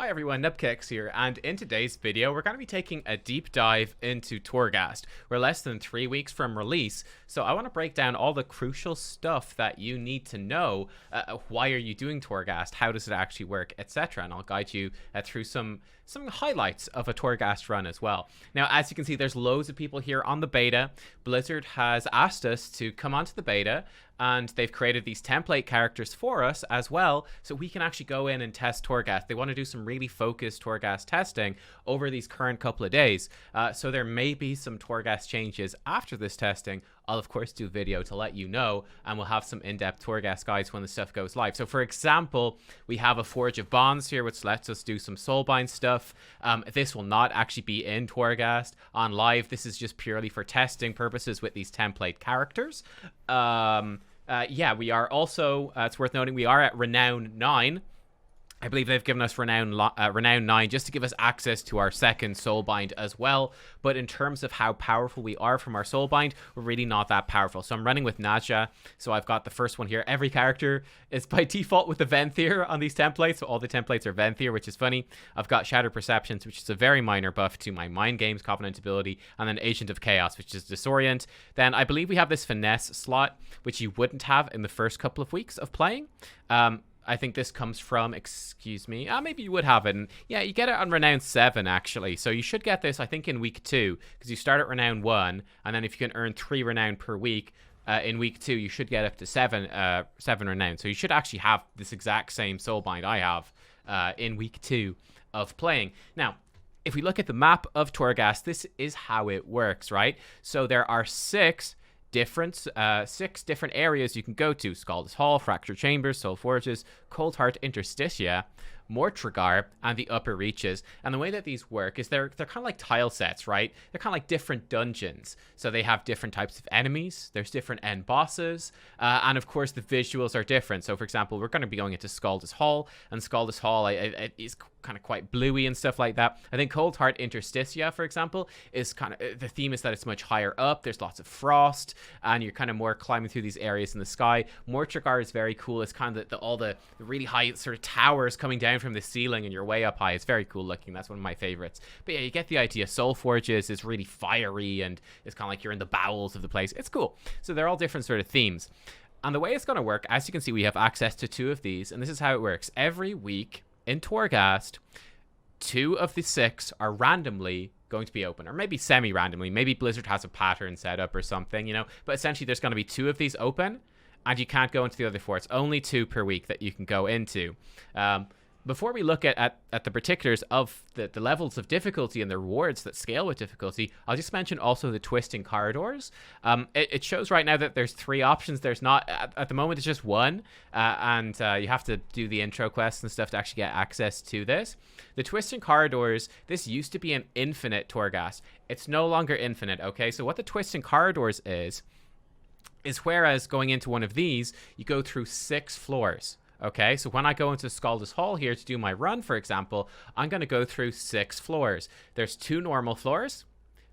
Hi everyone, Nubkeks here, and in today's video we're going to be taking a deep dive into Torghast. We're less than 3 weeks from release, so I want to break down all the crucial stuff that you need to know. Why are you doing Torghast? How does it actually work, etc. And I'll guide you through some highlights of a Torghast run as well. Now, as you can see, there's loads of people here on the beta. Blizzard has asked us to come onto the beta, and they've created these template characters for us as well, so we can actually go in and test Torghast. They want to do some really focused Torghast testing over these current couple of days, so there may be some Torghast changes after this testing. I'll of course do a video to let you know, and we'll have some in-depth Torghast guides when the stuff goes live. So for example, we have a Forge of Bonds here, which lets us do some soulbind stuff. This will not actually be in Torghast on live. This is just purely for testing purposes with these template characters. Yeah, we are also, it's worth noting, we are at Renown 9. I believe they've given us Renown 9 just to give us access to our second Soulbind as well. But in terms of how powerful we are from our Soulbind, we're really not that powerful. So I'm running with Nadja. So I've got the first one here. Every character is by default with the Venthyr on these templates. So all the templates are Venthyr, which is funny. I've got Shadow Perceptions, which is a very minor buff to my Mind Games Covenant ability. And then Agent of Chaos, which is Disorient. Then I believe we have this Finesse slot, which you wouldn't have in the first couple of weeks of playing. I think this comes from, excuse me, maybe you would have it. And yeah, you get it on Renown 7, actually. So you should get this, I think, in week 2, because you start at Renown 1, and then if you can earn 3 Renown per week, in week 2, you should get up to 7 Renown. So you should actually have this exact same Soulbind I have in week 2 of playing. Now, if we look at the map of Torghast, this is how it works, right? So there are 6 different areas you can go to: Scald's Hall, Fractured Chambers, Soul Forges, Cold Heart Interstitia, Mortragar, and the Upper Reaches. And the way that these work is they're kind of like tile sets, right? They're kind of like different dungeons. So they have different types of enemies. There's different end bosses. And of course, the visuals are different. So for example, we're going to be going into Scald's Hall, and Scald's Hall is kind of quite bluey and stuff like that. I think Cold Heart Interstitia, for example, is kind of, the theme is that it's much higher up. There's lots of frost, and you're kind of more climbing through these areas in the sky. Mortragar is very cool. It's kind of all the really high sort of towers coming down from the ceiling, and you're way up high. It's very cool looking. That's one of my favorites. But yeah, you get the idea. Soul Forges is really fiery, and it's kind of like you're in the bowels of the place. It's cool. So they're all different sort of themes. And the way it's going to work, as you can see, we have access to 2 of these, and this is how it works. Every week in Torghast, 2 of the 6 are randomly going to be open, or maybe semi-randomly. Maybe Blizzard has a pattern set up or something, you know. But essentially, there's going to be 2 of these open, and you can't go into the other 4. It's only 2 per week that you can go into. Before we look at the particulars of the levels of difficulty and the rewards that scale with difficulty, I'll just mention also the twisting corridors. It shows right now that there's 3 options. There's not, at the moment, it's just 1, and you have to do the intro quests and stuff to actually get access to this. The twisting corridors, this used to be an infinite Torghast. It's no longer infinite, okay? So what the twisting corridors is whereas going into one of these, you go through 6 floors. Okay, so when I go into Scald's Hall here to do my run, for example, I'm going to go through 6 floors. There's 2 normal floors.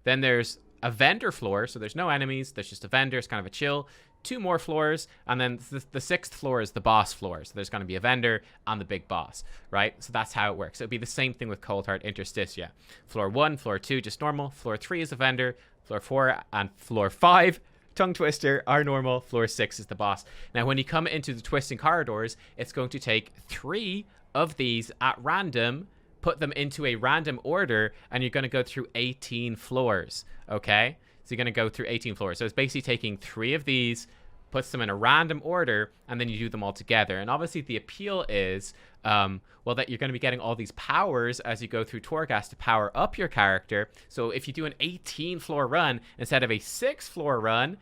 Then there's a vendor floor, so there's no enemies. There's just a vendor. It's kind of a chill. 2 more floors, and then the 6th floor is the boss floor. So there's going to be a vendor and the big boss, right? So that's how it works. It'll be the same thing with Cold Heart Interstitia. Floor 1, floor 2, just normal. Floor 3 is a vendor. Floor 4 and floor 5, Tongue Twister, are normal. Floor 6 is the boss. Now, when you come into the twisting corridors, it's going to take 3 of these at random, put them into a random order, and you're going to go through 18 floors, okay? So you're going to go through 18 floors. So it's basically taking 3 of these, puts them in a random order, and then you do them all together. And obviously the appeal is, well, that you're going to be getting all these powers as you go through Torghast to power up your character. So if you do an 18-floor run instead of a 6-floor run,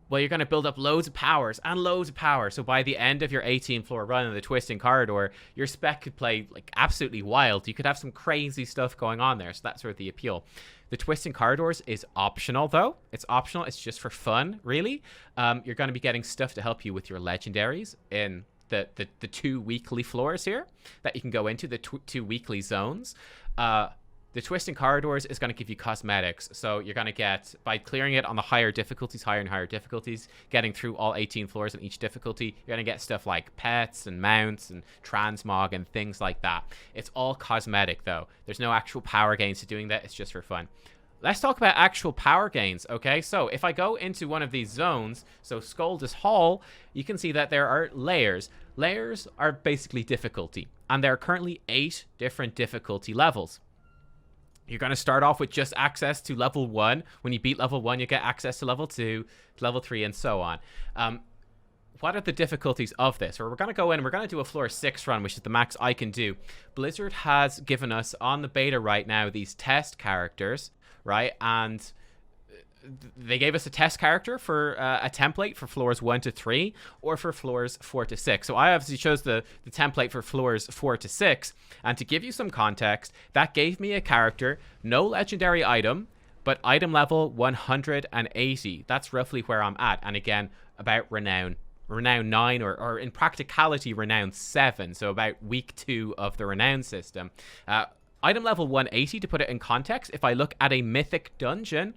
well, you're going to build up loads of powers and loads of power. So by the end of your 18-floor run in the twisting corridor, your spec could play like absolutely wild. You could have some crazy stuff going on there. So that's sort of the appeal. The twisting corridors is optional, though. It's optional. It's just for fun, really. You're going to be getting stuff to help you with your legendaries in the 2 weekly floors here that you can go into, the 2 weekly zones. The Twisting Corridors is going to give you cosmetics. So you're going to get, by clearing it on the higher difficulties, higher and higher difficulties, getting through all 18 floors in each difficulty, you're going to get stuff like pets and mounts and transmog and things like that. It's all cosmetic, though. There's no actual power gains to doing that. It's just for fun. Let's talk about actual power gains, okay? So if I go into one of these zones, so Scoldus Hall, you can see that there are layers. Layers are basically difficulty, and there are currently 8 different difficulty levels. You're going to start off with just access to level 1. When you beat level 1, you get access to level 2, to level 3, and so on. What are the difficulties of this? Or we're going to go in and we're going to do a floor 6 run, which is the max I can do. Blizzard has given us on the beta right now these test characters, right? And they gave us a test character for a template for floors 1 to 3 or for floors 4 to 6. So I obviously chose the template for floors 4 to 6. And to give you some context, that gave me a character, no legendary item, but item level 180. That's roughly where I'm at. And again, about Renown 9 or in practicality Renown 7. So about week 2 of the Renown system. Item level 180, to put it in context, if I look at a mythic dungeon,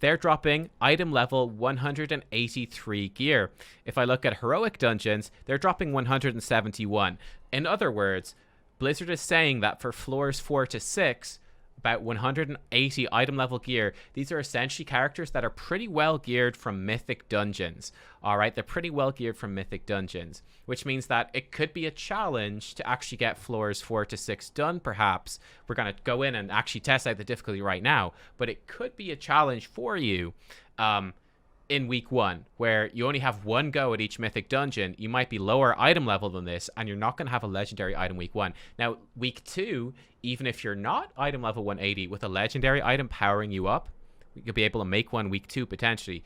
they're dropping item level 183 gear. If I look at heroic dungeons, they're dropping 171. In other words, Blizzard is saying that for floors 4 to 6, about 180 item level gear, these are essentially characters that are pretty well geared from mythic dungeons. All right, they're pretty well geared from mythic dungeons, which means that it could be a challenge to actually get floors 4 to 6 done, perhaps. We're going to go in and actually test out the difficulty right now, but it could be a challenge for you in week 1, where you only have one go at each mythic dungeon. You might be lower item level than this, and you're not going to have a legendary item week 1. Now, week 2, even if you're not item level 180, with a legendary item powering you up, you could be able to make one week 2 potentially.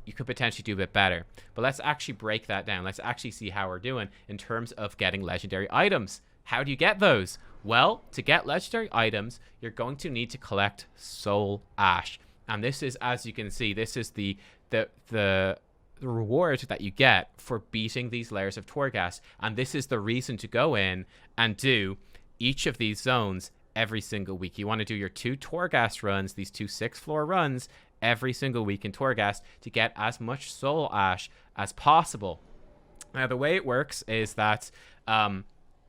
You could potentially do a bit better. But let's actually break that down. Let's actually see how we're doing in terms of getting legendary items. How do you get those? Well, to get legendary items, you're going to need to collect Soul Ash. And this is, as you can see, this is the reward that you get for beating these layers of Torghast. And this is the reason to go in and do each of these zones every single week. You want to do your 2 Torghast runs, these 2 6-floor runs, every single week in Torghast to get as much Soul Ash as possible. Now, the way it works is that,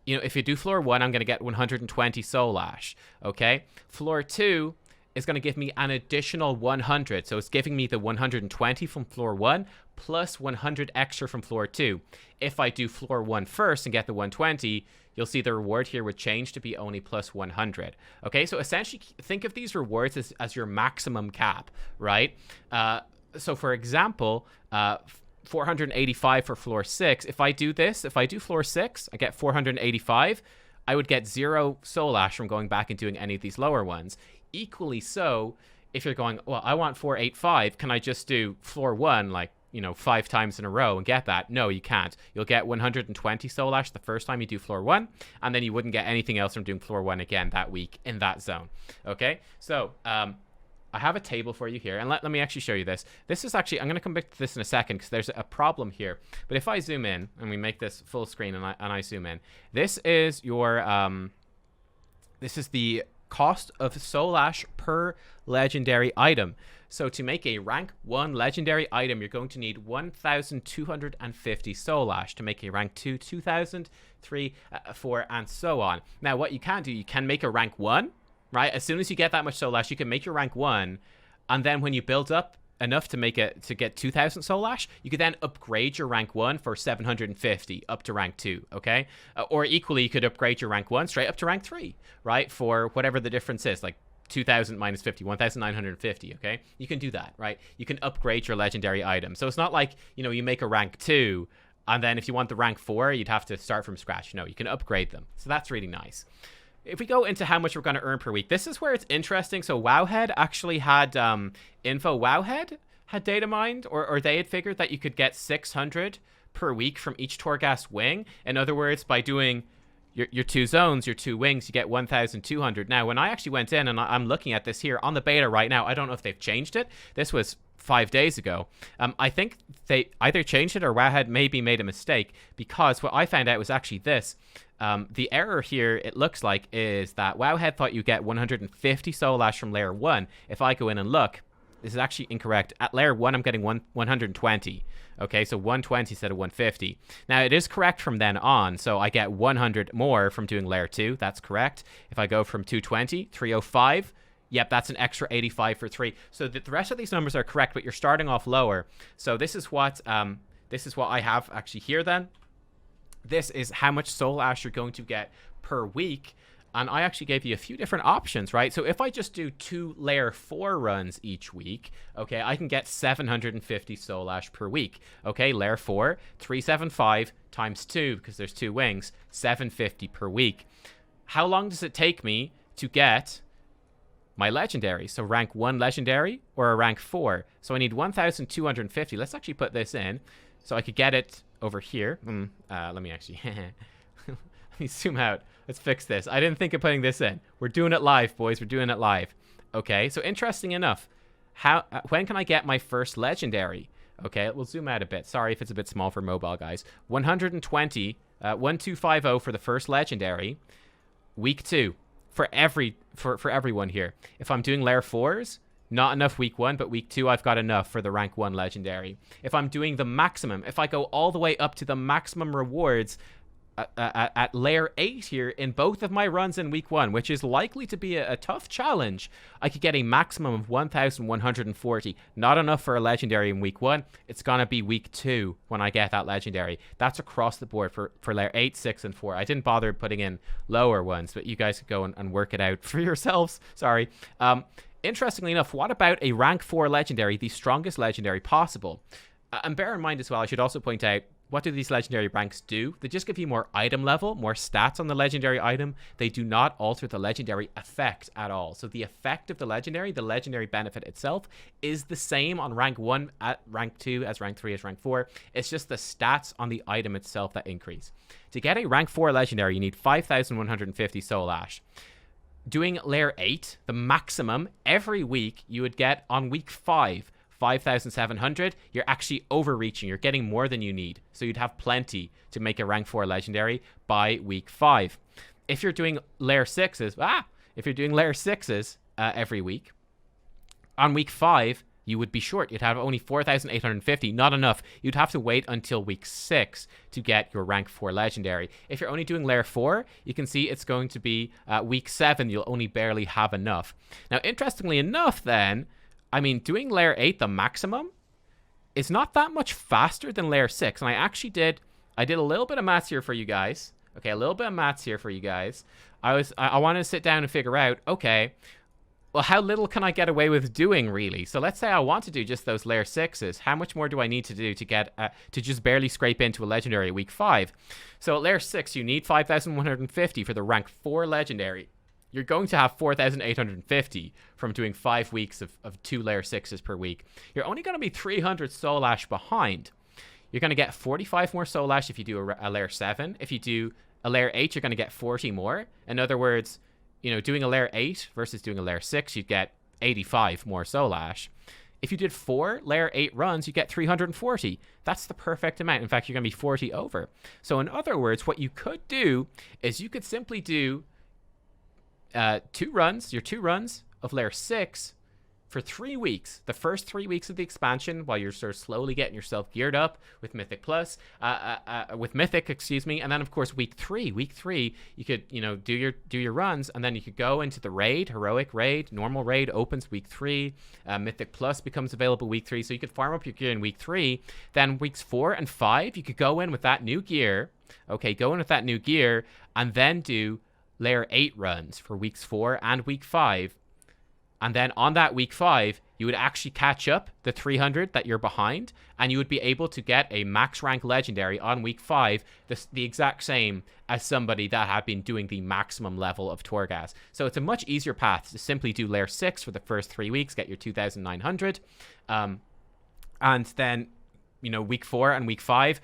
if you do floor 1, I'm going to get 120 Soul Ash, okay? Floor 2 is going to give me an additional 100. So it's giving me the 120 from floor 1 plus 100 extra from floor 2. If I do floor 1 first and get the 120, you'll see the reward here would change to be only plus 100. Okay, so essentially think of these rewards as your maximum cap, right? So for example, 485 for floor 6. If I do floor 6, I get 485. I would get 0 Soul Ash from going back and doing any of these lower ones. Equally so, if you're going, well, I want 485, can I just do floor 1, 5 times in a row and get that? No, you can't. You'll get 120 Soul Ash the first time you do floor 1, and then you wouldn't get anything else from doing floor 1 again that week in that zone. Okay, so I have a table for you here, and let me actually show you this. This is actually, I'm going to come back to this in a second because there's a problem here. But if I zoom in and we make this full screen and I zoom in, this is your this is the cost of Soul Ash per legendary item. So to make a rank 1 legendary item, you're going to need 1,250 Soul Ash. To make a rank 2, 2,000, 3, 4, and so on. Now, what you can do, you can make a rank 1, right? As soon as you get that much Soul Ash, you can make your rank 1, and then when you build up enough to get 2,000 Soul Ash, you could then upgrade your rank 1 for 750 up to rank 2, okay? Or equally, you could upgrade your rank 1 straight up to rank 3, right? For whatever the difference is, like 2,000 minus 50, 1,950, okay? You can do that, right? You can upgrade your legendary item. So it's not like, you make a rank 2, and then if you want the rank 4, you'd have to start from scratch. No, you can upgrade them. So that's really nice. If we go into how much we're going to earn per week, this is where it's interesting. So Wowhead actually had info. Wowhead had data mined, or they had figured that you could get 600 per week from each Torghast wing. In other words, by doing your two zones, your two wings, you get 1,200. Now, when I actually went in, and I'm looking at this here on the beta right now, I don't know if they've changed it. This was 5 days ago. I think they either changed it or WoW had maybe made a mistake, because what I found out was actually this. The error here, it looks like, is that Wowhead thought you get 150 Soul Ash from Layer 1. If I go in and look, this is actually incorrect. At Layer 1, I'm getting 120. Okay, so 120 instead of 150. Now, it is correct from then on, so I get 100 more from doing Layer 2. That's correct. If I go from 220, 305, yep, that's an extra 85 for 3. So the rest of these numbers are correct, but you're starting off lower. So this is what I have actually here then. This is how much Soul Ash you're going to get per week. And I actually gave you a few different options, right? So if I just do 2 Layer 4 runs each week, okay, I can get 750 Soul Ash per week. Okay, Layer 4, 375 times 2, because there's 2 wings, 750 per week. How long does it take me to get my legendary? So rank 1 legendary or a rank 4? So I need 1,250. Let's actually put this in. So I could get it over here. Let me actually... Let me zoom out. Let's fix this. I didn't think of putting this in. We're doing it live, boys. We're doing it live. Okay, so interesting enough. When can I get my first legendary? Okay, we'll zoom out a bit. Sorry if it's a bit small for mobile, guys. 120, 1250 for the first legendary. Week 2 for everyone here. If I'm doing Layer 4s, not enough week 1, but week 2 I've got enough for the rank 1 legendary. If I'm doing the maximum, if I go all the way up to the maximum rewards at Layer 8 here in both of my runs in week 1, which is likely to be a tough challenge, I could get a maximum of 1,140. Not enough for a legendary in week 1. It's gonna be week 2 when I get that legendary. That's across the board for Layer 8, 6, and 4. I didn't bother putting in lower ones, but you guys could go and work it out for yourselves. Sorry. Interestingly enough, what about a rank 4 legendary, the strongest legendary possible? And bear in mind as well, I should also point out, what do these legendary ranks do? They just give you more item level, more stats on the legendary item. They do not alter the legendary effect at all. So the effect of the legendary benefit itself, is the same on rank 1 at rank 2 as rank 3 as rank 4. It's just the stats on the item itself that increase. To get a rank 4 legendary, you need 5,150 Soul Ash. Doing Layer 8, the maximum, every week you would get on week 5, 5,700, you're actually overreaching. You're getting more than you need. So you'd have plenty to make a rank 4 legendary by week 5. If you're doing Layer 6s, every week, on week 5, you would be short. You'd have only 4,850, not enough. You'd have to wait until week 6 to get your rank 4 legendary. If you're only doing Layer 4, you can see it's going to be week 7, you'll only barely have enough. Now, interestingly enough then, I mean, doing Layer 8, the maximum, is not that much faster than Layer 6. And I actually did a little bit of maths here for you guys. Okay, a little bit of maths here for you guys. I wanted to sit down and figure out, okay, well, how little can I get away with doing, really? So let's say I want to do just those Layer 6s. How much more do I need to do to get to just barely scrape into a legendary week 5? So at Layer 6, you need 5,150 for the rank 4 legendary. You're going to have 4,850 from doing 5 weeks of 2 Layer 6s per week. You're only going to be 300 Soul Ash behind. You're going to get 45 more Soul Ash if you do a Layer 7. If you do a Layer 8, you're going to get 40 more. In other words, you know, doing a Layer 8 versus doing a Layer 6, you'd get 85 more Soul Ash. If you did 4 Layer 8 runs, you get 340. That's the perfect amount. In fact, you're going to be 40 over. So in other words, what you could do is you could simply do your 2 runs of Layer 6 for 3 weeks. The first 3 weeks of the expansion, while you're sort of slowly getting yourself geared up with Mythic Plus, with Mythic, excuse me, and then of course week 3, you could, you know, do your runs, and then you could go into the raid, heroic raid, normal raid opens week 3, Mythic Plus becomes available week 3, so you could farm up your gear in week 3. Then weeks 4 and 5, you could go in with that new gear, and then do Layer 8 runs for weeks 4 and week 5. And then on that week 5, you would actually catch up the 300 that you're behind, and you would be able to get a max rank legendary on week 5, the exact same as somebody that had been doing the maximum level of Torghast. So it's a much easier path to simply do Layer 6 for the first 3 weeks, get your 2,900, and then, you know, week 4 and week 5,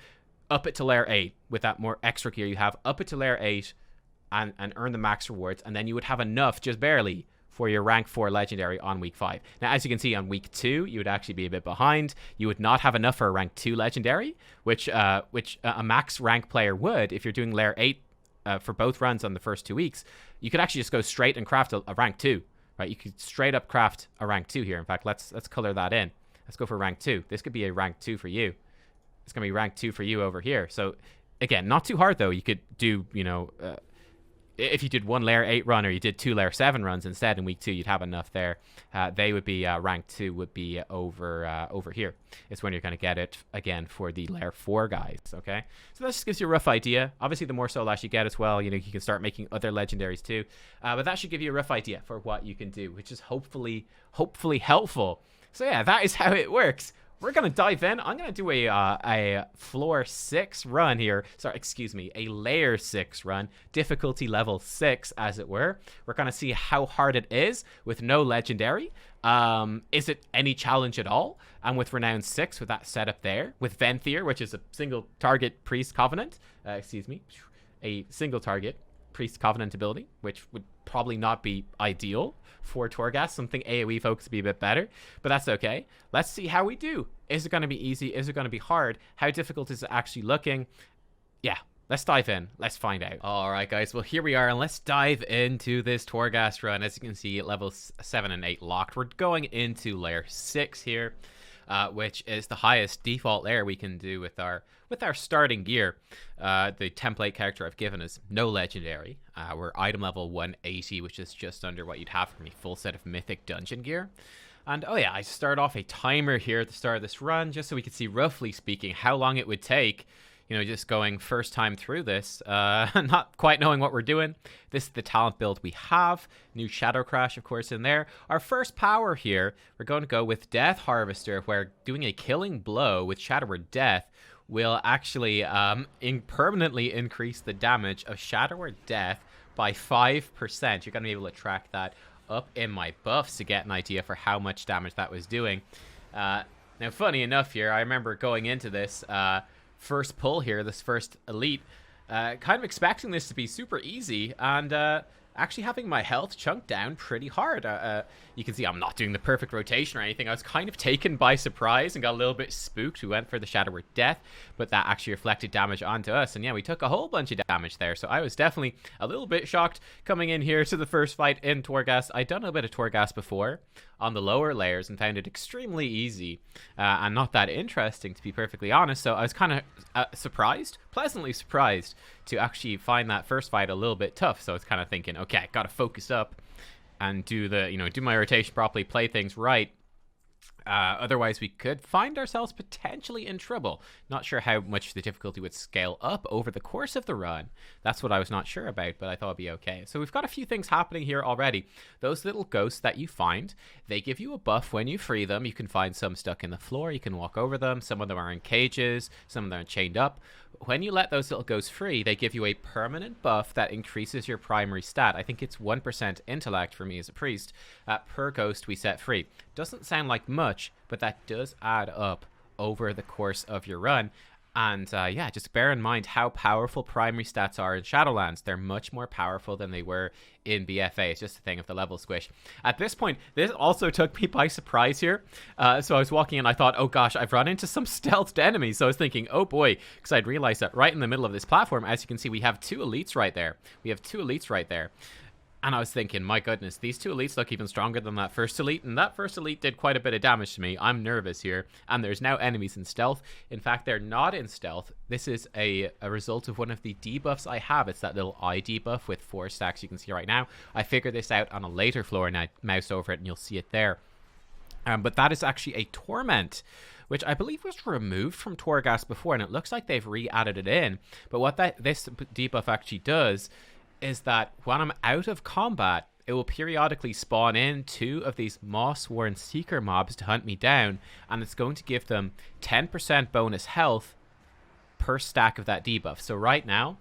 up it to Layer 8 with that more extra gear you have, up it to Layer 8, and earn the max rewards, and then you would have enough, just barely, for your rank 4 legendary on week 5. Now, as you can see, on week 2, you would actually be a bit behind. You would not have enough for a rank 2 legendary, which a max rank player would if you're doing layer 8 for both runs on the first 2 weeks. You could actually just go straight and craft a rank 2, right? You could straight up craft a rank 2 here. In fact, let's color that in. Let's go for rank 2. This could be a rank 2 for you. It's going to be rank 2 for you over here. So, again, not too hard, though. You could do, if you did 1 layer 8 run or you did 2 layer 7 runs instead in week 2, you'd have enough there. They would be rank 2 would be over here. It's when you're going to get it again for the layer 4 guys. Okay, so that just gives you a rough idea. Obviously, the more soul ash you get as well, you can start making other legendaries too. But that should give you a rough idea for what you can do, which is hopefully helpful. So yeah, that is how it works. We're going to dive in. I'm going to do a floor 6 run here. Sorry, excuse me, a layer 6 run. Difficulty level 6, as it were. We're going to see how hard it is with no legendary. Is it any challenge at all? And with Renown 6, with that setup there. With Venthyr, which is a single target Priest Covenant. A single target Priest Covenant ability, which would probably not be ideal for Torghast. Something AoE focus would be a bit better, but that's okay. Let's see how we do. Is it going to be easy? Is it going to be hard? How difficult is it actually looking? Yeah, let's dive in. Let's find out. All right, guys. Well, here we are, and let's dive into this Torghast run. As you can see, levels 7 and 8 locked. We're going into layer 6 here, which is the highest default layer we can do with our starting gear. The template character I've given is no legendary. We're item level 180, which is just under what you'd have from a full set of mythic dungeon gear. And oh yeah, I start off a timer here at the start of this run, just so we could see, roughly speaking, how long it would take. Just going first time through this, not quite knowing what we're doing. This is the talent build we have. New Shadow Crash, of course, in there. Our first power here, we're going to go with Death Harvester, where doing a killing blow with Shadow or Death will actually permanently increase the damage of Shadow or Death by 5%. You're going to be able to track that up in my buffs to get an idea for how much damage that was doing. Now, funny enough here, I remember going into this first pull here, this first elite, kind of expecting this to be super easy, and actually having my health chunked down pretty hard. You can see I'm not doing the perfect rotation or anything. I was kind of taken by surprise and got a little bit spooked. We went for the Shadow or Death, but that actually reflected damage onto us, and yeah, we took a whole bunch of damage there. So I was definitely a little bit shocked coming in here to the first fight in Torghast. I'd done a bit of Torghast before on the lower layers and found it extremely easy and not that interesting, to be perfectly honest. So I was kind of pleasantly surprised to actually find that first fight a little bit tough. So I was kind of thinking, okay, gotta focus up and do my rotation properly, play things right. Otherwise, we could find ourselves potentially in trouble. Not sure how much the difficulty would scale up over the course of the run. That's what I was not sure about, but I thought it'd be okay. So we've got a few things happening here already. Those little ghosts that you find, they give you a buff when you free them. You can find some stuck in the floor. You can walk over them. Some of them are in cages. Some of them are chained up. When you let those little ghosts free, they give you a permanent buff that increases your primary stat. I think it's 1% intellect for me as a priest per ghost we set free. Doesn't sound like much, but that does add up over the course of your run. And yeah, just bear in mind how powerful primary stats are in Shadowlands. They're much more powerful than they were in BFA. It's just a thing of the level squish. At this point, this also took me by surprise here. So I was walking in, I thought, oh gosh, I've run into some stealthed enemies. So I was thinking, oh boy, because I'd realized that right in the middle of this platform, as you can see, we have 2 elites right there. And I was thinking, my goodness, these 2 elites look even stronger than that first elite. And that first elite did quite a bit of damage to me. I'm nervous here. And there's now enemies in stealth. In fact, they're not in stealth. This is a result of one of the debuffs I have. It's that little eye debuff with 4 stacks you can see right now. I figured this out on a later floor, and I mouse over it and you'll see it there. But that is actually a torment, which I believe was removed from Torghast before. And it looks like they've re-added it in. But what this debuff actually does is that when I'm out of combat, it will periodically spawn in 2 of these moss-worn seeker mobs to hunt me down, and it's going to give them 10% bonus health per stack of that debuff. So right now,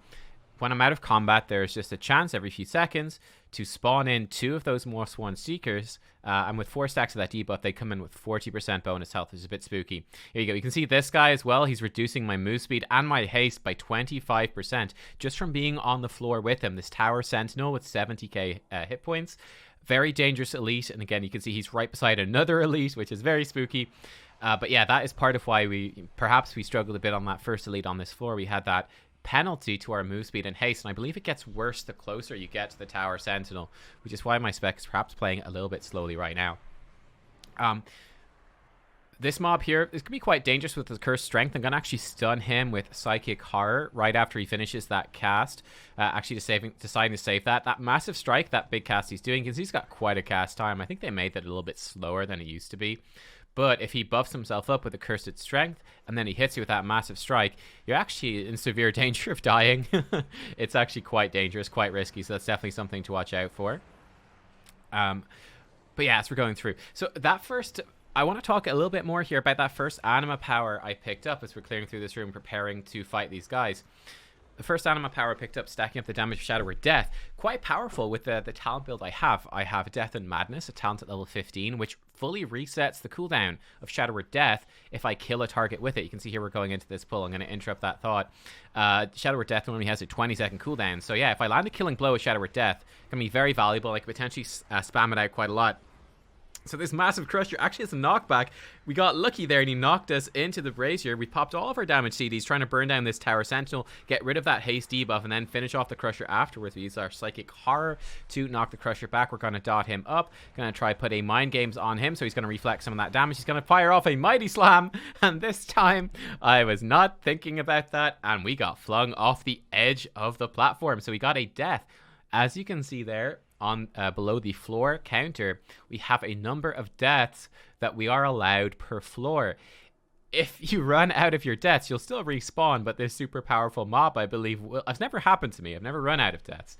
when I'm out of combat, there's just a chance every few seconds to spawn in 2 of those Moss 1 Seekers, and with 4 stacks of that debuff, they come in with 40% bonus health, which is a bit spooky. Here you go. You can see this guy as well. He's reducing my move speed and my haste by 25% just from being on the floor with him. This Tower Sentinel with 70k hit points. Very dangerous elite, and again, you can see he's right beside another elite, which is very spooky. But yeah, that is part of why we struggled a bit on that first elite on this floor. We had that penalty to our move speed and haste, and I believe it gets worse the closer you get to the Tower Sentinel, which is why my spec is perhaps playing a little bit slowly right now. This mob here is going to be quite dangerous with the Cursed Strength. I'm going to actually stun him with Psychic Horror right after he finishes that cast. Actually deciding to save that. That Massive Strike, that big cast he's doing, because he's got quite a cast time. I think they made that a little bit slower than it used to be. But if he buffs himself up with a Cursed Strength, and then he hits you with that Massive Strike, you're actually in severe danger of dying. It's actually quite dangerous, quite risky, so that's definitely something to watch out for. But yeah, as we're going through. So that first... I want to talk a little bit more here about that first anima power I picked up as we're clearing through this room, preparing to fight these guys. The first anima power I picked up, stacking up the damage of Shadow Word Death. Quite powerful with the talent build I have. I have Death and Madness, a talent at level 15, which fully resets the cooldown of Shadow Word Death if I kill a target with it. You can see here we're going into this pull. I'm going to interrupt that thought. Shadow Word Death only has a 20-second cooldown. So yeah, if I land a killing blow with Shadow Word Death, it can be very valuable. I could potentially spam it out quite a lot. So this Massive Crusher actually has a knockback. We got lucky there and he knocked us into the brazier. We popped all of our damage CDs trying to burn down this Tower Sentinel, get rid of that haste debuff, and then finish off the Crusher afterwards. We use our Psychic Horror to knock the Crusher back. We're going to dot him up. Going to try put a Mind Games on him, so he's going to reflect some of that damage. He's going to fire off a Mighty Slam, and this time I was not thinking about that, and we got flung off the edge of the platform. So we got a death. As you can see there, on below the floor counter, we have a number of deaths that we are allowed per floor. If you run out of your deaths, you'll still respawn, but this super powerful mob, I believe, it's never happened to me. I've never run out of deaths.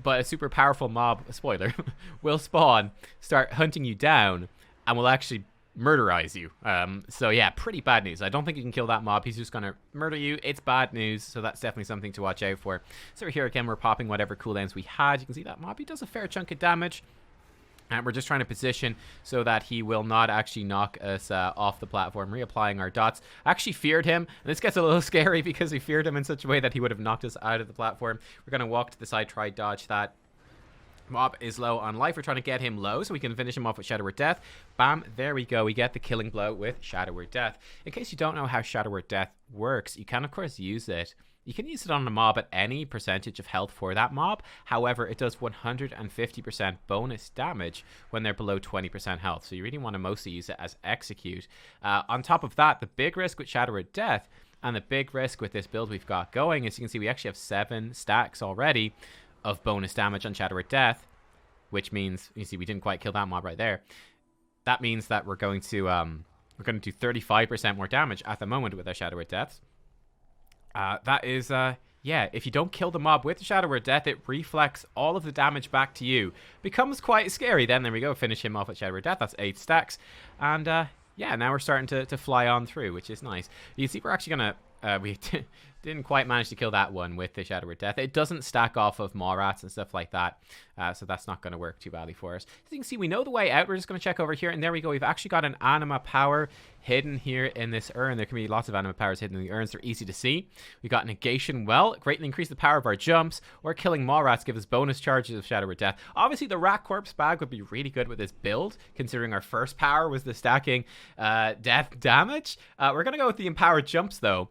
But a super powerful mob, spoiler, will spawn, start hunting you down, and will actually murderize you. So yeah, pretty bad news. I don't think you can kill that mob. He's just gonna murder you. It's bad news, so that's definitely something to watch out for. So here again, we're popping whatever cooldowns we had. You can see that mob, he does a fair chunk of damage, and we're just trying to position so that he will not actually knock us off the platform. Reapplying our dots. I actually feared him, and this gets a little scary because we feared him in such a way that he would have knocked us out of the platform. We're gonna walk to the side, try dodge that. Mob is low on life. We're trying to get him low so we can finish him off with Shadow Word Death. Bam, there we go. We get the killing blow with Shadow Word Death. In case you don't know how Shadow Word Death works, you can of course use it. You can use it on a mob at any percentage of health for that mob. However, it does 150% bonus damage when they're below 20% health. So you really want to mostly use it as execute. On top of that, the big risk with Shadow Word Death and the big risk with this build we've got going is you can see we actually have 7 stacks already of bonus damage on Shadow Word Death, which means, you see, we didn't quite kill that mob right there. That means that we're going to do 35% more damage at the moment with our Shadow Word Deaths. That is, yeah, if you don't kill the mob with the Shadow Word Death, it reflects all of the damage back to you. Becomes quite scary. Then there we go, finish him off with Shadow Word Death. That's 8 stacks, and yeah, now we're starting to fly on through, which is nice. You see, we're actually gonna we didn't quite manage to kill that one with the Shadow Word Death. It doesn't stack off of Maw Rats and stuff like that, so that's not going to work too badly for us. As you can see, we know the way out. We're just going to check over here, and there we go. We've actually got an anima power hidden here in this urn. There can be lots of anima powers hidden in the urns. They're easy to see. We got negation. Well, greatly increase the power of our jumps, or killing Maw Rats give us bonus charges of Shadow Word Death. Obviously, the Rat Corpse bag would be really good with this build, considering our first power was the stacking death damage. We're going to go with the empowered jumps, though,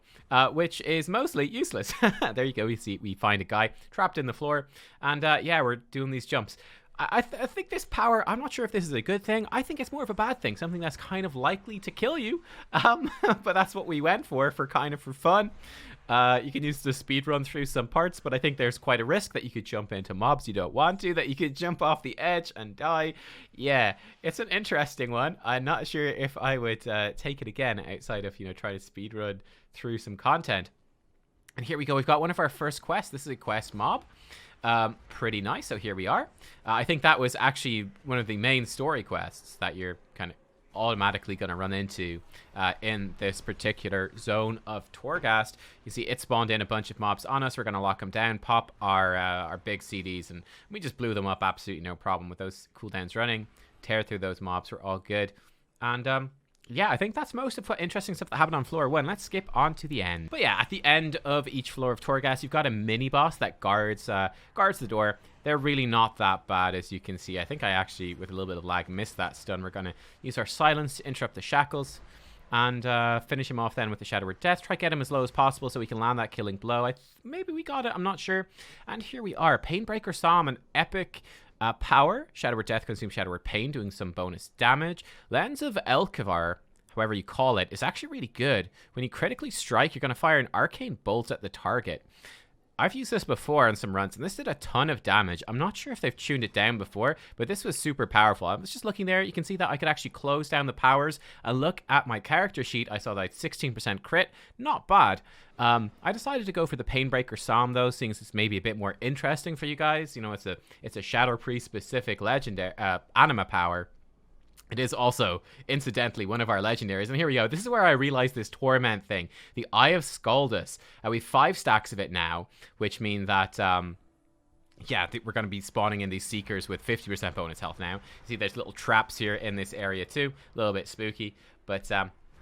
which is mostly useless. There you go. We find a guy trapped in the floor, and yeah, we're doing these jumps. I think this power, I'm not sure if this is a good thing. I think it's more of a bad thing, something that's kind of likely to kill you. But that's what we went for fun. You can use the speed run through some parts, but I think there's quite a risk that you could jump into mobs you don't want to, that you could jump off the edge and die. Yeah, it's an interesting one. I'm not sure if I would take it again outside of, try to speed run through some content. And here we go. We've got one of our first quests. This is a quest mob. Pretty nice. So here we are. I think that was actually one of the main story quests that you're kind of automatically going to run into in this particular zone of Torghast. You see it spawned in a bunch of mobs on us. We're going to lock them down, pop our big CDs, and we just blew them up. Absolutely no problem with those cooldowns running. Tear through those mobs. We're all good. And yeah, I think that's most of what interesting stuff that happened on floor 1. Let's skip on to the end. But yeah, at the end of each floor of Torghast, you've got a mini boss that guards the door. They're really not that bad, as you can see. I think I actually, with a little bit of lag, missed that stun. We're going to use our silence to interrupt the shackles and finish him off then with the Shadow Word Death. Try to get him as low as possible so we can land that killing blow. Maybe we got it, I'm not sure. And here we are. Painbreaker Psalm, an epic power. Shadow Word Death consumes Shadow Word Pain, doing some bonus damage. Lens of Elkavar, however you call it, is actually really good. When you critically strike, you're going to fire an arcane bolt at the target. I've used this before on some runs, and this did a ton of damage. I'm not sure if they've tuned it down before, but this was super powerful. I was just looking there. You can see that I could actually close down the powers. And look at my character sheet. I saw that I had 16% crit. Not bad. I decided to go for the Painbreaker Psalm, though, seeing as it's maybe a bit more interesting for you guys. You know, it's a Shadow Priest specific legendary anima power. It is also, incidentally, one of our legendaries. And here we go. This is where I realized this torment thing. The Eye of Scaldus. We have 5 stacks of it now, which mean that, yeah, we're going to be spawning in these Seekers with 50% bonus health now. See, there's little traps here in this area too. A little bit spooky. But,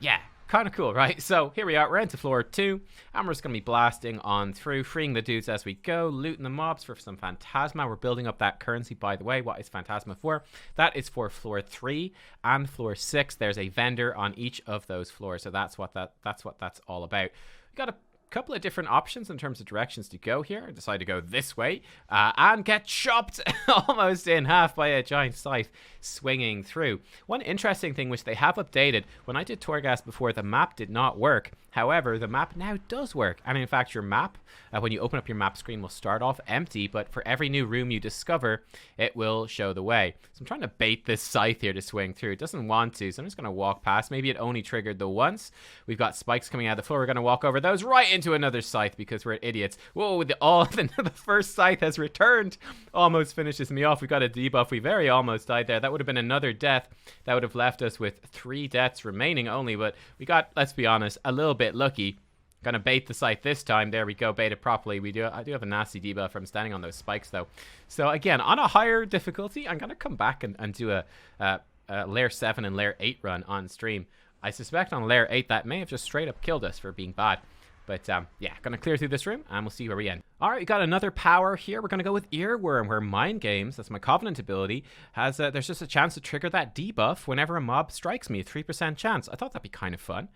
yeah, kind of cool, right? So here we are. We're into floor 2. And we're just going to be blasting on through, freeing the dudes as we go, looting the mobs for some Phantasma. We're building up that currency, by the way. What is Phantasma for? That is for floor 3 and floor 6. There's a vendor on each of those floors. So that's what that's all about. We got a couple of different options in terms of directions to go here. I decided to go this way and get chopped almost in half by a giant scythe swinging through. One interesting thing which they have updated, when I did Torghast before, the map did not work. However, the map now does work. And in fact, your map, when you open up your map screen, will start off empty, but for every new room you discover, it will show the way. So I'm trying to bait this scythe here to swing through. It doesn't want to, so I'm just going to walk past. Maybe it only triggered the once. We've got spikes coming out of the floor. We're going to walk over those right into another scythe because we're idiots. Whoa, the first scythe has returned. Almost finishes me off. We got a debuff. We very almost died there. That would have been another death. That would have left us with 3 deaths remaining only, but we got, let's be honest, a little bit lucky. Gonna bait the scythe this time. There we go, bait it properly. I do have a nasty debuff from standing on those spikes though. So again, on a higher difficulty, I'm gonna come back and do a layer 7 and layer 8 run on stream. I suspect on layer 8 that may have just straight up killed us for being bad. But yeah, gonna clear through this room and we'll see where we end. All right, we got another power here. We're gonna go with Earworm, where Mind Games, that's my Covenant ability, has there's just a chance to trigger that debuff whenever a mob strikes me, a 3% chance. I thought that'd be kind of fun.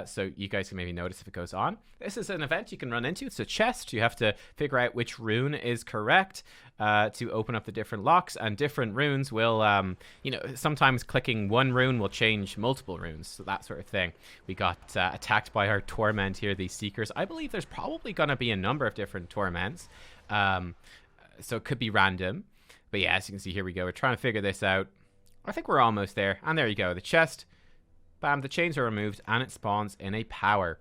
So you guys can maybe notice if it goes on. This is an event you can run into. It's a chest. You have to figure out which rune is correct to open up the different locks, and different runes will, you know, sometimes clicking one rune will change multiple runes, so that sort of thing. We got attacked by our torment here, these Seekers. I believe there's probably going to be a number of different torments, so it could be random. But yeah, as you can see, here we go. We're trying to figure this out. I think we're almost there. And there you go. The chest. Bam, the chains are removed, and it spawns in a power.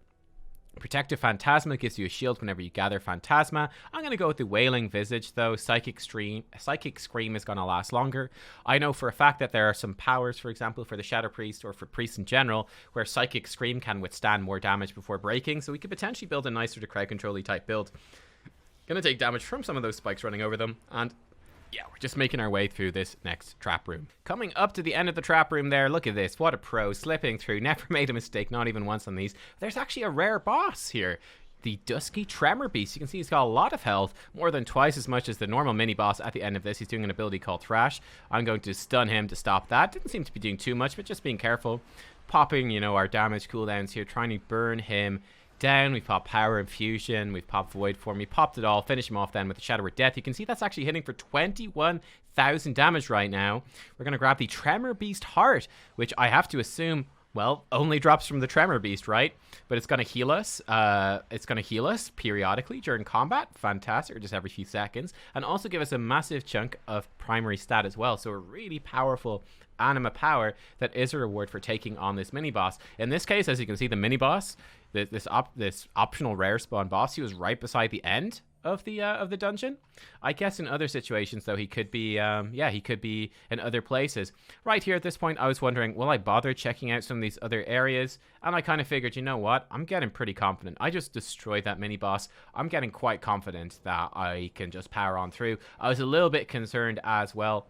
Protective Phantasma gives you a shield whenever you gather Phantasma. I'm going to go with the Wailing Visage, though. Psychic Scream is going to last longer. I know for a fact that there are some powers, for example, for the Shadow Priest or for priests in general, where Psychic Scream can withstand more damage before breaking, so we could potentially build a nicer to crowd control-y type build. Going to take damage from some of those spikes running over them, and yeah, we're just making our way through this next trap room. Coming up to the end of the trap room there, look at this. What a pro, slipping through. Never made a mistake, not even once on these. There's actually a rare boss here. The Dusky Tremor Beast. You can see he's got a lot of health, more than twice as much as the normal mini-boss at the end of this. He's doing an ability called Thrash. I'm going to stun him to stop that. Didn't seem to be doing too much, but just being careful. Popping, you know, our damage cooldowns here, trying to burn him down. We've popped Power Infusion, we've popped Void Form, we popped it all, finish him off then with the Shadow Word Death. You can see that's actually hitting for 21,000 damage right now. We're going to grab the Tremor Beast Heart, which I have to assume, well, only drops from the Tremor Beast, right? But it's going to heal us. It's going to heal us periodically during combat. Fantastic, or just every few seconds. And also give us a massive chunk of primary stat as well. So a really powerful anima power that is a reward for taking on this mini-boss. In this case, as you can see, the mini-boss, this optional rare spawn boss, he was right beside the end of the dungeon. I guess in other situations, though, he could be, yeah, he could be in other places. Right here at this point, I was wondering, will I bother checking out some of these other areas? And I kind of figured, you know what? I'm getting pretty confident. I just destroyed that mini-boss. I'm getting quite confident that I can just power on through. I was a little bit concerned as well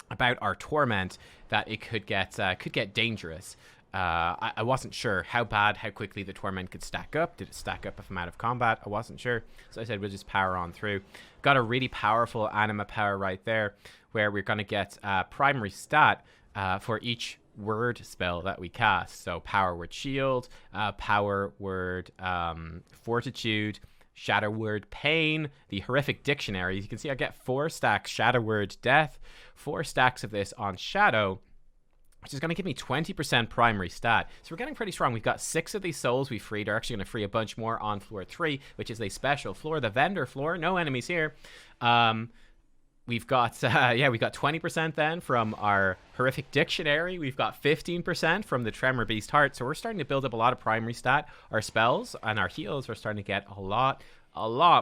about our torment, that it could get dangerous. I wasn't sure how quickly the torment could stack up. Did it stack up if I'm out of combat? I wasn't sure. So I said we'll just power on through. Got a really powerful anima power right there, where we're going to get primary stat for each word spell that we cast. So power word shield, power word fortitude, shadow word pain, the horrific dictionary. You can see I get 4 stacks shadow word death, 4 stacks of this on shadow, which is going to give me 20% primary stat. So we're getting pretty strong. We've got 6 of these souls we freed. Are actually going to free a bunch more on floor 3, which is a special floor, the vendor floor. No enemies here. We've got, yeah, we got 20% then from our horrific dictionary. We've got 15% from the Tremor Beast Heart. So we're starting to build up a lot of primary stat. Our spells and our heals are starting to get a lot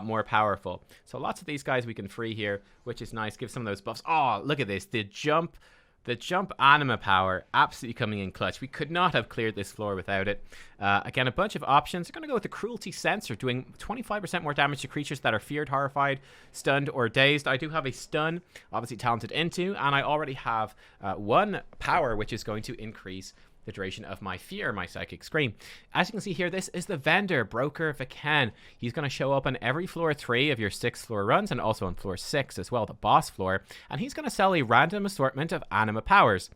more powerful. So lots of these guys we can free here, which is nice. Give some of those buffs. Oh, look at this. The jump anima power absolutely coming in clutch. We could not have cleared this floor without it. Again, a bunch of options. We're going to go with the cruelty sensor, doing 25% more damage to creatures that are feared, horrified, stunned, or dazed. I do have a stun, obviously talented into, and I already have 1 power, which is going to increase the duration of my fear, my psychic scream. As you can see here, this is the vendor, Broker Vacan. He's going to show up on every floor 3 of your 6th floor runs, and also on floor 6 as well, the boss floor. And he's going to sell a random assortment of anima powers.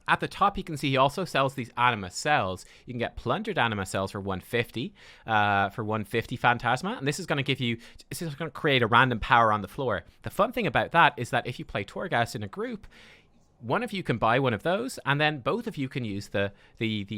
At the top, you can see he also sells these anima cells. You can get plundered anima cells for 150, for 150 phantasma, and this is going to create a random power on the floor. The fun thing about that is that if you play Torghast in a group, one of you can buy one of those, and then both of you can use the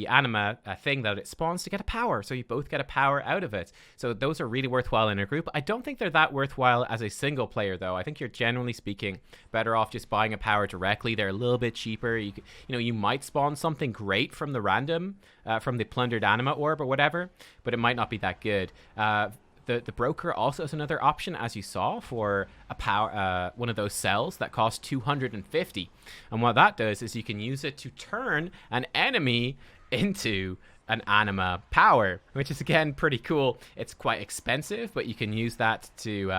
anima thing that it spawns to get a power. So you both get a power out of it. So those are really worthwhile in a group. I don't think they're that worthwhile as a single player, though. I think you're generally speaking better off just buying a power directly. They're a little bit cheaper. You know, you might spawn something great from the random, from the plundered anima orb or whatever, but it might not be that good. The broker also is another option, as you saw, for a power, one of those cells that costs 250. And what that does is you can use it to turn an enemy into an anima power, which is again pretty cool. It's quite expensive, but you can use that to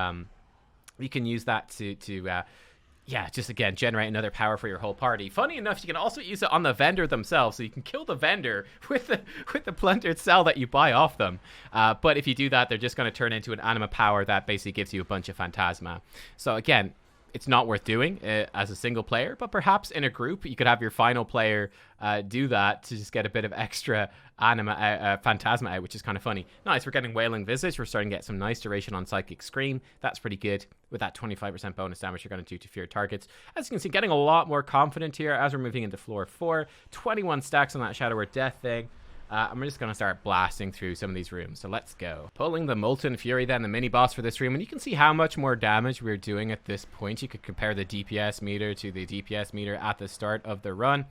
yeah, just again, generate another power for your whole party. Funny enough, you can also use it on the vendor themselves, so you can kill the vendor with the plundered cell that you buy off them. But if you do that, they're just going to turn into an anima power that basically gives you a bunch of phantasma. So again, it's not worth doing as a single player, but perhaps in a group, you could have your final player do that to just get a bit of extra anima phantasma out, which is kind of funny. Nice, we're getting Wailing Visage. We're starting to get some nice duration on Psychic Scream. That's pretty good with that 25% bonus damage you're going to do to feared targets. As you can see, getting a lot more confident here as we're moving into floor 4. 21 stacks on that Shadow Word Death thing. And we're just going to start blasting through some of these rooms. So let's go. Pulling the Molten Fury, then the mini-boss for this room. And you can see how much more damage we're doing at this point. You could compare the DPS meter to the DPS meter at the start of the run.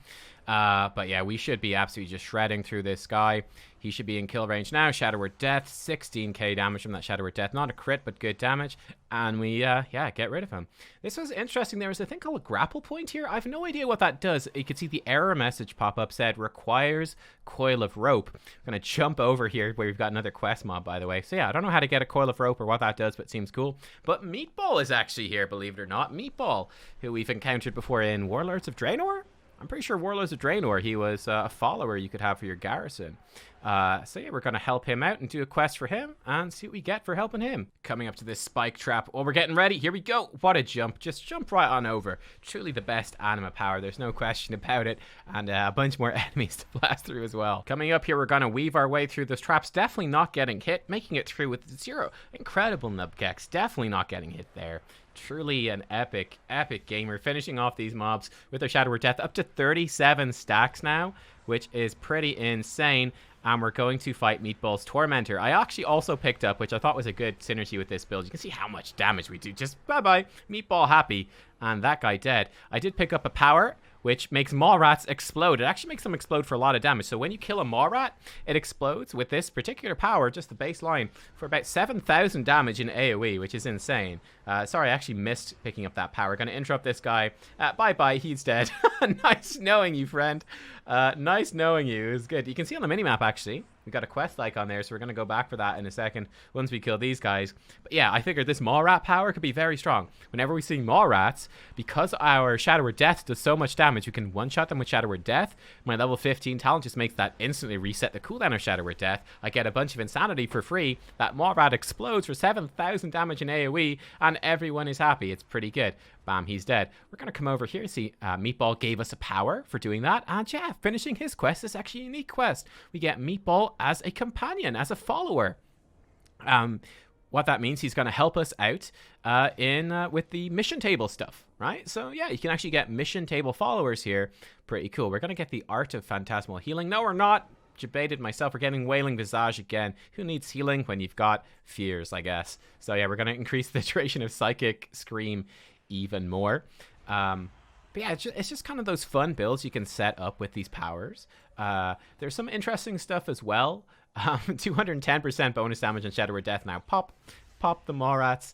But yeah, we should be absolutely just shredding through this guy. He should be in kill range now. Shadow Word Death, 16k damage from that Shadow Word Death. Not a crit, but good damage. And we, yeah, get rid of him. This was interesting. There was a thing called a grapple point here. I have no idea what that does. You can see the error message pop up said, requires coil of rope. I'm going to jump over here where we've got another quest mob, by the way. So yeah, I don't know how to get a coil of rope or what that does, but it seems cool. But Meatball is actually here, believe it or not. Meatball, who we've encountered before in Warlords of Draenor? I'm pretty sure Warlords of Draenor, he was a follower you could have for your garrison. So yeah, we're going to help him out and do a quest for him and see what we get for helping him. Coming up to this spike trap. Oh, we're getting ready. Here we go. What a jump. Just jump right on over. Truly the best anima power. There's no question about it. And a bunch more enemies to blast through as well. Coming up here, we're going to weave our way through those traps. Definitely not getting hit. Making it through with 0. Incredible Nubkeks. Definitely not getting hit there. Truly an epic gamer, finishing off these mobs with their Shadow Word Death up to 37 stacks now, which is pretty insane. And we're going to fight Meatball's Tormentor. I actually also picked up, which I thought was a good synergy with this build. You can see how much damage we do. Just bye-bye. Meatball happy. And that guy dead. I did pick up a power, which makes maw rats explode. It actually makes them explode for a lot of damage. So when you kill a maw rat, it explodes with this particular power, just the baseline, for about 7,000 damage in AoE, which is insane. Sorry, I actually missed picking up that power. Gonna interrupt this guy. Bye-bye, he's dead. Nice knowing you, friend. Nice knowing you. It was good. You can see on the minimap, actually, we got a quest icon there, so we're gonna go back for that in a second once we kill these guys. But yeah, I figured this maw rat power could be very strong. Whenever we see maw rats, because our Shadow Word Death does so much damage, you can one-shot them with Shadow Word Death. My level 15 talent just makes that instantly reset the cooldown of Shadow Word Death. I get a bunch of insanity for free. That maw rat explodes for 7,000 damage in AoE, and everyone is happy. It's pretty good. Bam, he's dead. We're going to come over here. See, Meatball gave us a power for doing that. And yeah, finishing his quest is actually a unique quest. We get Meatball as a companion, as a follower. What that means, he's going to help us out with the mission table stuff, right? So yeah, you can actually get mission table followers here. Pretty cool. We're going to get the Art of Phantasmal Healing. No, we're not. Debated myself. We're getting Wailing Visage again. Who needs healing when you've got Fears, I guess? So yeah, we're going to increase the duration of Psychic Scream even more. But yeah, it's just kind of those fun builds you can set up with these powers. There's some interesting stuff as well. 210% bonus damage on Shadow Word Death now. Pop the maw rats.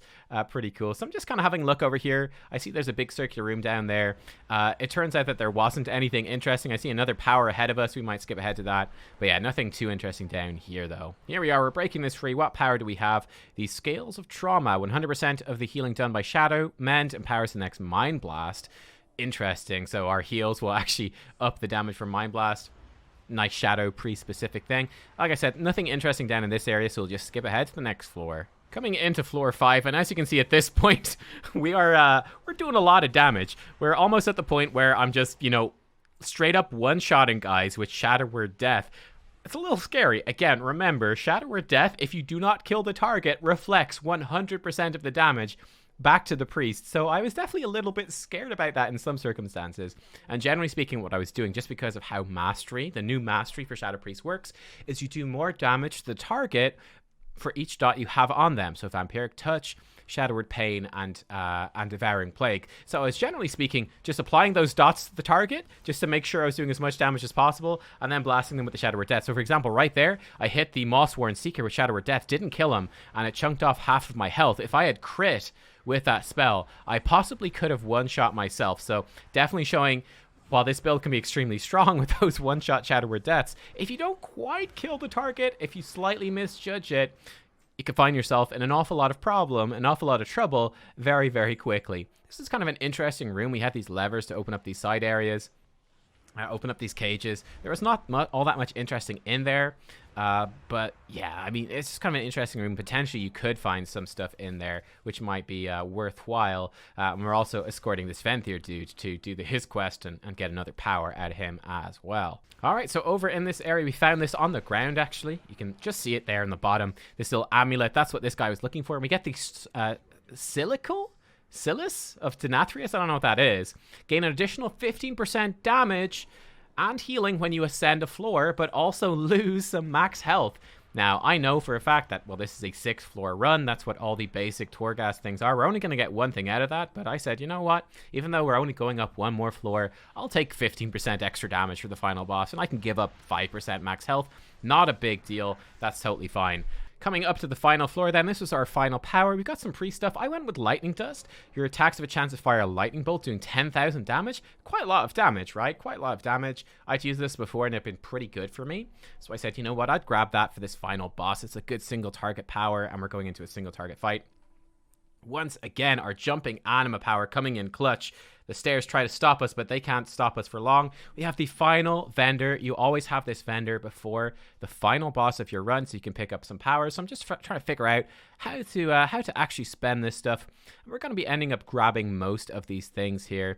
Pretty cool. So I'm just kind of having a look over here. I see there's a big circular room down there. It turns out that there wasn't anything interesting. I see another power ahead of us. We might skip ahead to that. But yeah, nothing too interesting down here, though. Here we are. We're breaking this free. What power do we have? The Scales of Trauma. 100% of the healing done by Shadow. Mend empowers the next Mind Blast. Interesting. So our heals will actually up the damage from Mind Blast. Nice Shadow pre-specific thing. Like I said, nothing interesting down in this area, so we'll just skip ahead to the next floor. Coming into floor 5, and as you can see at this point, we're doing a lot of damage. We're almost at the point where I'm just, you know, straight up one-shotting guys with Shadow Word Death. It's a little scary. Again, remember, Shadow Word Death, if you do not kill the target, reflects 100% of the damage back to the priest. So I was definitely a little bit scared about that in some circumstances. And generally speaking, what I was doing, just because of how Mastery, the new Mastery for Shadow Priest works, is you do more damage to the target for each dot you have on them. So Vampiric Touch, Shadow Word Pain, and Devouring Plague. So I was generally speaking just applying those dots to the target just to make sure I was doing as much damage as possible, and then blasting them with the Shadow Word Death. So for example, right there, I hit the Mossworn Seeker with Shadow Word Death, didn't kill him, and it chunked off half of my health. If I had crit with that spell, I possibly could have one-shot myself. So definitely showing, while this build can be extremely strong with those one-shot Shadow Word Deaths, if you don't quite kill the target, if you slightly misjudge it, you can find yourself in an awful lot of trouble very, very quickly. This is kind of an interesting room. We had these levers to open up these side areas, open up these cages. There was not all that much interesting in there. But yeah, I mean, it's just kind of an interesting room. Potentially you could find some stuff in there which might be worthwhile. And we're also escorting this Venthyr dude to do his quest and get another power out of him as well. Alright, so over in this area, we found this on the ground, actually. You can just see it there in the bottom. This little amulet, that's what this guy was looking for. And we get the Silis of Denathrius, I don't know what that is. Gain an additional 15% damage and healing when you ascend a floor, but also lose some max health. Now, I know for a fact that, well, this is a 6th floor run. That's what all the basic Torghast things are. We're only going to get one thing out of that, but I said, you know what? Even though we're only going up one more floor, I'll take 15% extra damage for the final boss, and I can give up 5% max health. Not a big deal. That's totally fine. Coming up to the final floor then, this was our final power. We got some pre-stuff. I went with Lightning Dust. Your attacks have a chance to fire a lightning bolt doing 10,000 damage. Quite a lot of damage, right? Quite a lot of damage. I'd used this before and it's been pretty good for me. So I said, you know what? I'd grab that for this final boss. It's a good single target power and we're going into a single target fight. Once again, our jumping anima power coming in clutch. The stairs try to stop us, but they can't stop us for long. We have the final vendor. You always have this vendor before the final boss of your run, so you can pick up some powers. So I'm just trying to figure out how to actually spend this stuff. We're going to be ending up grabbing most of these things here.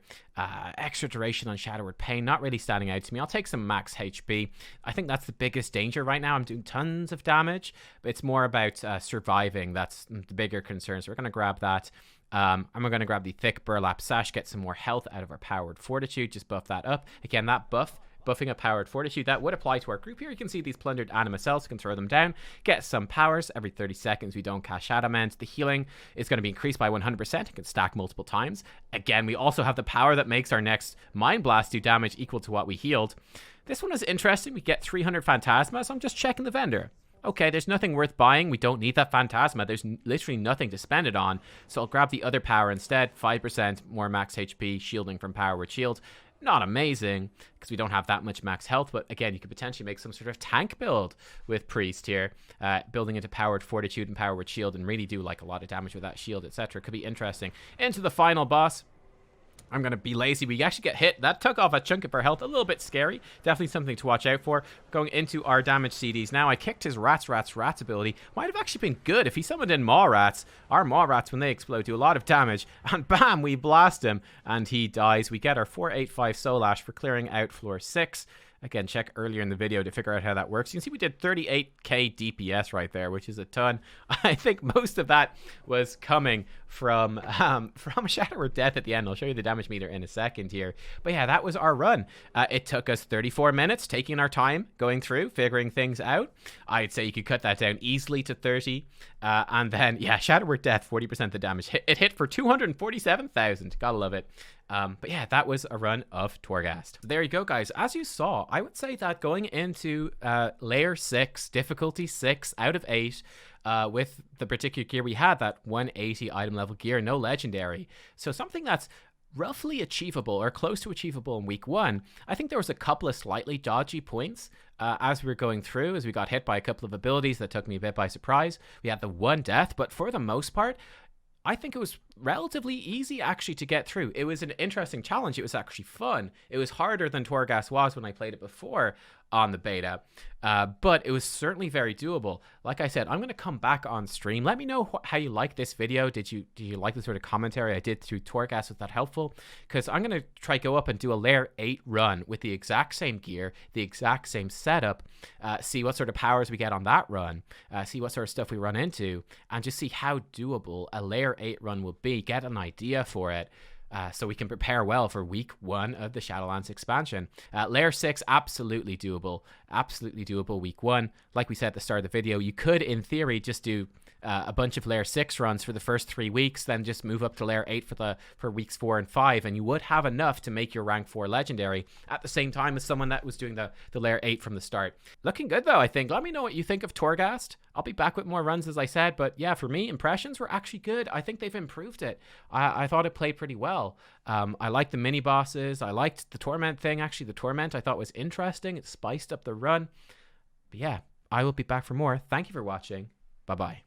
Extra duration on Shadow Word Pain, not really standing out to me. I'll take some max HP. I think that's the biggest danger right now. I'm doing tons of damage, but it's more about surviving. That's the bigger concern. So we're going to grab that. And we're going to grab the Thick Burlap Sash, get some more health out of our Powered Fortitude, just buff that up. Again, that buff buffing up powered fortitude. That would apply to our group here. You can see these plundered anima cells. You can throw them down, get some powers every 30 seconds. We don't cast Shadowlands. The healing is going to be increased by 100%. It can stack multiple times. Again, we also have the power that makes our next Mind Blast do damage equal to what we healed. This one is interesting. We get 300 Phantasma, so I'm just checking the vendor. Okay, there's nothing worth buying. We don't need that Phantasma. There's literally nothing to spend it on. So I'll grab the other power instead. 5% more max HP, shielding from power with shield. Not amazing, because we don't have that much max health. But again, you could potentially make some sort of tank build with Priest here. Building into powered fortitude and power with shield and really do like a lot of damage with that shield, etc. Could be interesting. Into the final boss. I'm going to be lazy. We actually get hit. That took off a chunk of our health. A little bit scary. Definitely something to watch out for. Going into our damage CDs now. I kicked his Rats ability. Might have actually been good if he summoned in Maw Rats. Our Maw Rats, when they explode, do a lot of damage. And bam, we blast him. And he dies. We get our 485 Soul Ash for clearing out floor 6. Again, check earlier in the video to figure out how that works. You can see we did 38k DPS right there, which is a ton. I think most of that was coming from Shadow or Death at the end. I'll show you the damage meter in a second here. But yeah, that was our run. It took us 34 minutes, taking our time, going through, figuring things out. I'd say you could cut that down easily to 30. And then, yeah, Shadow or Death, 40% the damage. It hit for 247,000. Gotta love it. But yeah, that was a run of Torghast. There you go, guys. As you saw, I would say that going into layer 6, difficulty 6 out of 8, with the particular gear we had, that 180 item level gear, no legendary. So something that's roughly achievable or close to achievable in week 1. I think there was a couple of slightly dodgy points as we were going through, as we got hit by a couple of abilities that took me a bit by surprise. We had the one death, but for the most part, I think it was relatively easy actually to get through. It was an interesting challenge. It was actually fun. It was harder than Torghast was when I played it before on the beta, but it was certainly very doable. Like I said, I'm going to come back on stream. Let me know how you like this video. Did you like the sort of commentary I did through Torghast? Was that helpful? Because I'm going to try go up and do a layer 8 run with the exact same gear, the exact same setup, see what sort of powers we get on that run, see what sort of stuff we run into, and just see how doable a layer 8 run will be, get an idea for it. So we can prepare well for week 1 of the Shadowlands expansion. Layer 6, absolutely doable. Absolutely doable week 1. Like we said at the start of the video, you could, in theory, just do a bunch of layer 6 runs for the first 3 weeks, then just move up to layer 8 for weeks 4 and 5, and you would have enough to make your rank 4 legendary at the same time as someone that was doing the layer 8 from the start. Looking good, though, I think. Let me know what you think of Torghast. I'll be back with more runs, as I said, but yeah, for me, impressions were actually good. I think they've improved it. I thought it played pretty well. I liked the mini bosses. I liked the Torment thing. Actually, the Torment I thought was interesting. It spiced up the run. But yeah, I will be back for more. Thank you for watching. Bye-bye.